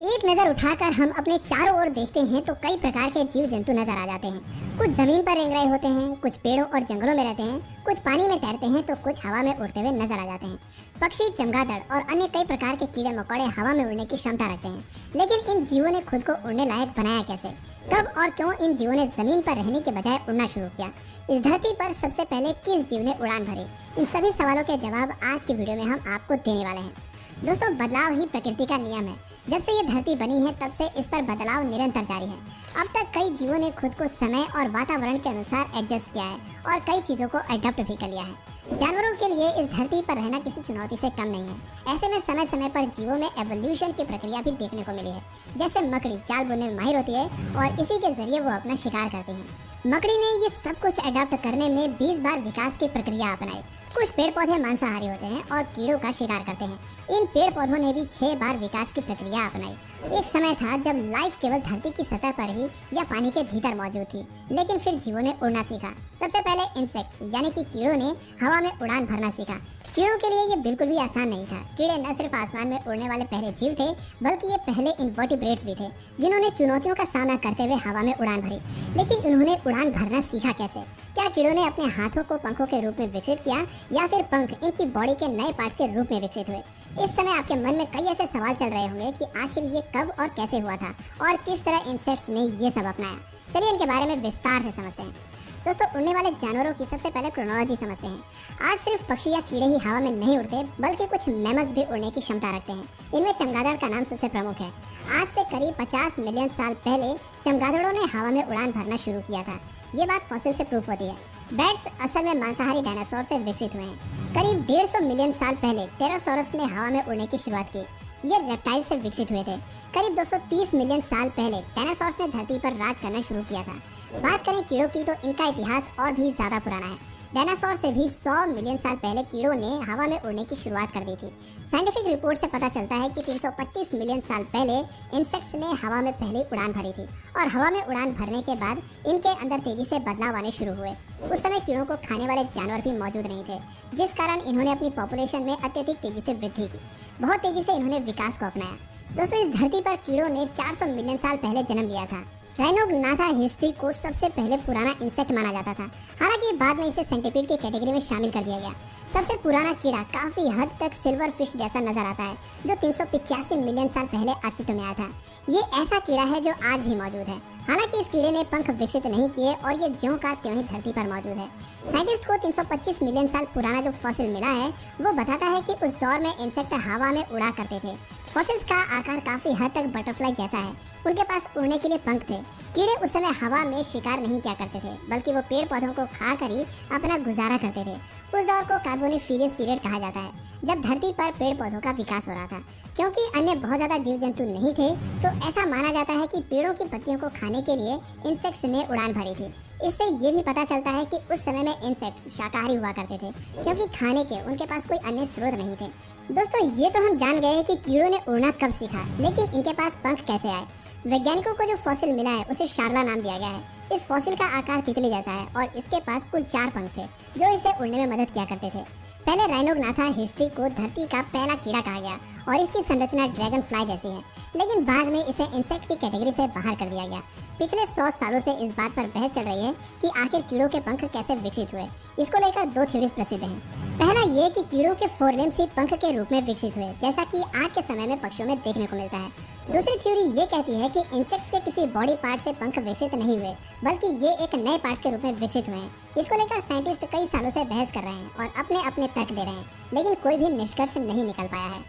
एक नज़र उठाकर हम अपने चारों ओर देखते हैं तो कई प्रकार के जीव जंतु नजर आ जाते हैं। कुछ जमीन पर रेंग रहे होते हैं, कुछ पेड़ों और जंगलों में रहते हैं, कुछ पानी में तैरते हैं तो कुछ हवा में उड़ते हुए नजर आ जाते हैं। पक्षी, चमगादड़ और अन्य कई प्रकार के कीड़े मकोड़े हवा में उड़ने की क्षमता रखते हैं, लेकिन इन जीवों ने खुद को उड़ने लायक बनाया कैसे? कब और क्यों इन जीवों ने जमीन पर रहने के बजाय उड़ना शुरू किया? इस धरती पर सबसे पहले किस जीव ने उड़ान भरी? इन सभी सवालों के जवाब आज की वीडियो में हम आपको देने वाले हैं। दोस्तों, बदलाव ही प्रकृति का नियम है। जब से ये धरती बनी है तब से इस पर बदलाव निरंतर जारी है। अब तक कई जीवों ने खुद को समय और वातावरण के अनुसार एडजस्ट किया है और कई चीज़ों को अडॉप्ट भी कर लिया है। जानवरों के लिए इस धरती पर रहना किसी चुनौती से कम नहीं है। ऐसे में समय समय पर जीवों में एवोल्यूशन की प्रक्रिया भी देखने को मिली है। जैसे मकड़ी चाल बुनने में माहिर होती है और इसी के जरिए वो अपना शिकार करती है। मकड़ी ने ये सब कुछ अडॉप्ट करने में 20 बार विकास की प्रक्रिया अपनाई। कुछ पेड़ पौधे मांसाहारी होते हैं और कीड़ों का शिकार करते हैं। इन पेड़ पौधों ने भी 6 बार विकास की प्रक्रिया अपनाई। एक समय था जब लाइफ केवल धरती की सतह पर ही या पानी के भीतर मौजूद थी, लेकिन फिर जीवों ने उड़ना सीखा। सबसे पहले इंसेक्ट्स यानी कि कीड़ों ने हवा में उड़ान भरना सीखा। कीड़ों के लिए ये बिल्कुल भी आसान नहीं था। कीड़े न सिर्फ आसमान में उड़ने वाले पहले जीव थे, बल्कि ये पहले इन्वर्टिब्रेट्स भी थे जिन्होंने चुनौतियों का सामना करते हुए हवा में उड़ान भरी। लेकिन उन्होंने उड़ान भरना सीखा कैसे? क्या कीड़ों ने अपने हाथों को पंखों के रूप में विकसित किया या फिर पंख इनकी बॉडी के नए पार्ट्स के रूप में विकसित हुए? इस समय आपके मन में कई ऐसे सवाल चल रहे होंगे कि आखिर ये कब और कैसे हुआ था और किस तरह इंसेक्ट्स ने ये सब अपनाया। चलिए इनके बारे में विस्तार से समझते हैं। दोस्तों, उड़ने वाले जानवरों की सबसे पहले क्रोनोलॉजी समझते हैं। आज सिर्फ पक्षी या कीड़े ही हवा में नहीं उड़ते, बल्कि कुछ मैमल्स भी उड़ने की क्षमता रखते हैं। इनमें चमगादड़ का नाम सबसे प्रमुख है। आज से करीब 50 मिलियन साल पहले चमगादड़ों ने हवा में उड़ान भरना शुरू किया था। ये बात फॉसिल से प्रूफ होती है। बैट्स असल में मांसाहारी डायनासोर से विकसित हुए हैं। करीब 150 मिलियन साल पहले टेरोसॉरस ने हवा में उड़ने की शुरुआत की। ये रेप्टाइल से विकसित हुए थे। करीब 230 मिलियन साल पहले डायनासोर्स ने धरती पर राज करना शुरू किया था। बात करें कीड़ों की तो इनका इतिहास और भी ज्यादा पुराना है। डायनासोर से भी 100 मिलियन साल पहले कीड़ों ने हवा में उड़ने की शुरुआत कर दी थी। साइंटिफिक रिपोर्ट से पता चलता है कि 325 मिलियन साल पहले इंसेक्ट्स ने हवा में पहले उड़ान भरी थी और हवा में उड़ान भरने के बाद इनके अंदर तेजी से बदलाव आने शुरू हुए। उस समय कीड़ों को खाने वाले जानवर भी मौजूद नहीं थे, जिस कारण इन्होंने अपनी पॉपुलेशन में अत्यधिक तेजी से वृद्धि की। बहुत तेजी से इन्होंने विकास को अपनाया। दोस्तों, इस धरती पर कीड़ों ने 400 मिलियन साल पहले जन्म लिया था। राइनोग्नाथा हिस्ट्री को सबसे पहले पुराना इंसेक्ट माना जाता था, हालांकि बाद में इसे सेंटीपीड की कैटेगरी में शामिल कर दिया गया। सबसे पुराना कीड़ा काफी हद तक सिल्वर फिश जैसा नजर आता है, जो 385 मिलियन साल पहले अस्तित्व में आया था। ये ऐसा कीड़ा है जो आज भी मौजूद है। हालांकि इस कीड़े ने पंख विकसित नहीं किए और ये ज्यों का त्यों ही धरती पर मौजूद है। साइंटिस्ट को 325 मिलियन साल पुराना जो फॉसिल मिला है वो बताता है कि उस दौर में इंसेक्ट हवा में उड़ा करते थे। फॉसिल्स का आकार काफी हद तक बटरफ्लाई जैसा है। उनके पास उड़ने के लिए पंख थे। कीड़े उस समय हवा में शिकार नहीं किया करते थे, बल्कि वो पेड़ पौधों को खाकर ही अपना गुजारा करते थे। उस दौर को कार्बोनिफेरस पीरियड कहा जाता है, जब धरती पर पेड़ पौधों का विकास हो रहा था। क्योंकि अन्य बहुत ज्यादा जीव जंतु नहीं थे, तो ऐसा माना जाता है कि पेड़ों की पत्तियों को खाने के लिए इंसेक्ट्स ने उड़ान भरी थी। इससे ये भी पता चलता है कि उस समय में इंसेक्ट्स शाकाहारी हुआ करते थे, क्योंकि खाने के उनके पास कोई अन्य स्रोत नहीं थे। दोस्तों, ये तो हम जान गए कि कीड़ों ने उड़ना कब सीखा, लेकिन इनके पास पंख कैसे आए? वैज्ञानिकों को जो फॉसिल मिला है उसे शार्ला नाम दिया गया है। इस फॉसिल का आकार तितली जैसा है और इसके पास कुल 4 पंख थे, जो इसे उड़ने में मदद किया करते थे। पहले राइनोग्नाथा हिस्ट्री को धरती का पहला कीड़ा कहा गया और इसकी संरचना ड्रैगन फ्लाई जैसी है, लेकिन बाद में इसे इंसेक्ट की कैटेगरी से बाहर कर दिया गया। पिछले 100 सालों से इस बात पर बहस चल रही है कि आखिर कीड़ों के पंख कैसे विकसित हुए। इसको लेकर 2 थ्योरीज प्रसिद्ध हैं। पहला ये कि कीड़ों के फोरलिम्स ही पंख के रूप में विकसित हुए, जैसा कि आज के समय में पक्षियों में देखने को मिलता है। दूसरी थ्योरी ये कहती है कि इंसेक्ट्स के किसी बॉडी पार्ट से पंख विकसित नहीं हुए, बल्कि ये एक नए पार्ट्स के रूप में विकसित हुए हैं। इसको लेकर साइंटिस्ट कई सालों से बहस कर रहे हैं और अपने अपने तर्क दे रहे हैं, लेकिन कोई भी निष्कर्ष नहीं निकल पाया है।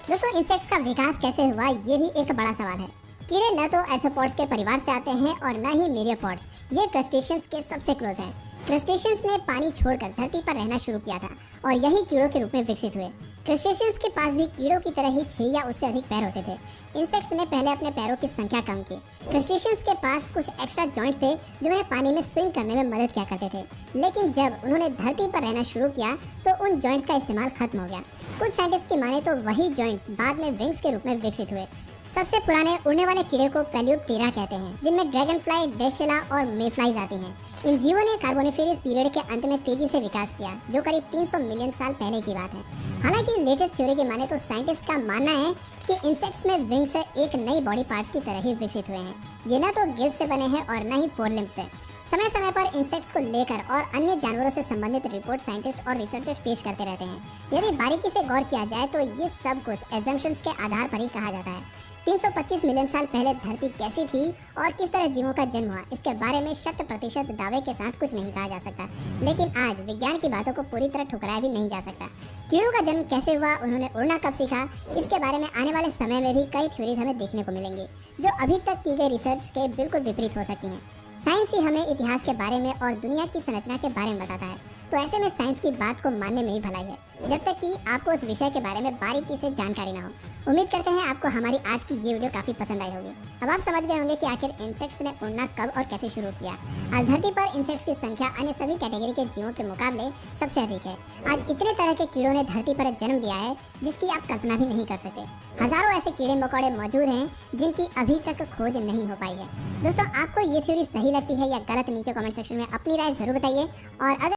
दोस्तों, इंसेक्ट्स का विकास कैसे हुआ, ये भी एक बड़ा सवाल है। कीड़े न तो आर्थ्रोपोड्स के परिवार से आते हैं और न ही मेरियोपोड्स। ये क्रस्टेशियंस के सबसे क्लोज हैं। क्रस्टेशियंस ने पानी छोड़कर धरती पर रहना शुरू किया था और यही कीड़ों के रूप में विकसित हुए। क्रस्टेशियंस के पास भी कीड़ों की तरह ही 6 या उससे अधिक पैर होते थे। इंसेक्ट्स ने पहले अपने पैरों की संख्या कम की। क्रस्टेशियंस के पास कुछ एक्स्ट्रा जॉइंट्स थे जो उन्हें पानी में स्विम करने में मदद किया करते थे, लेकिन जब उन्होंने धरती पर रहना शुरू किया तो उन जॉइंट्स का इस्तेमाल खत्म हो गया। कुछ साइंटिस्ट की माने तो वही जॉइंट्स बाद में विंग्स के रूप में विकसित हुए। सबसे पुराने उड़ने वाले कीड़े को पैलियोप्टेरा कहते हैं, जिनमें ड्रैगन फ्लाई, ड्रेसेला और मेफ्लाइज आती हैं। इन जीवों ने कार्बोनिफेरस पीरियड के अंत में तेजी से विकास किया, जो करीब 300 मिलियन साल पहले की बात है। हालांकि लेटेस्ट थ्योरी की माने तो साइंटिस्ट का मानना है कि इंसेक्ट्स में विंग्स एक नई बॉडी पार्ट्स की तरह ही विकसित हुए हैं। ये ना तो गिल्स से बने हैं और न ही फोरलिम्स से। समय समय पर इंसेक्ट्स को लेकर और अन्य जानवरों से संबंधित रिपोर्ट साइंटिस्ट और रिसर्चर्स पेश करते रहते हैं। यदि बारीकी से गौर किया जाए तो ये सब कुछ एजम्पशंस के आधार पर ही कहा जाता है। 325 मिलियन साल पहले धरती कैसी थी और किस तरह जीवों का जन्म हुआ, इसके बारे में 100% दावे के साथ कुछ नहीं कहा जा सकता। लेकिन आज विज्ञान की बातों को पूरी तरह ठुकराया भी नहीं जा सकता। कीड़ों का जन्म कैसे हुआ, उन्होंने उड़ना कब सीखा, इसके बारे में आने वाले समय में भी कई थ्योरीज हमें देखने को मिलेंगी, जो अभी तक की गई रिसर्च के बिल्कुल विपरीत हो सकती हैं। साइंस ही हमें इतिहास के बारे में और दुनिया की संरचना के बारे में बताता है, तो ऐसे में साइंस की बात को मानने में ही भलाई है, जब तक कि आपको उस विषय के बारे में बारीकी से जानकारी ना हो। उम्मीद करते हैं आपको हमारी आज की ये वीडियो काफी पसंद आई होगी। अब आप समझ गए होंगे कि आखिर इंसेक्ट्स ने उड़ना कब और कैसे शुरू किया। आज धरती पर इंसेक्ट्स की संख्या अन्य सभी कैटेगरी के जीवों के मुकाबले सबसे अधिक है। आज इतने तरह के कीड़ों ने धरती पर जन्म लिया है जिसकी आप कल्पना भी नहीं कर सकते। हजारों ऐसे कीड़े मकोड़े मौजूद हैं जिनकी अभी तक खोज नहीं हो पाई है। दोस्तों, आपको ये थ्योरी सही लगती है या गलत, नीचे कमेंट सेक्शन में अपनी राय जरूर बताइए। और अगर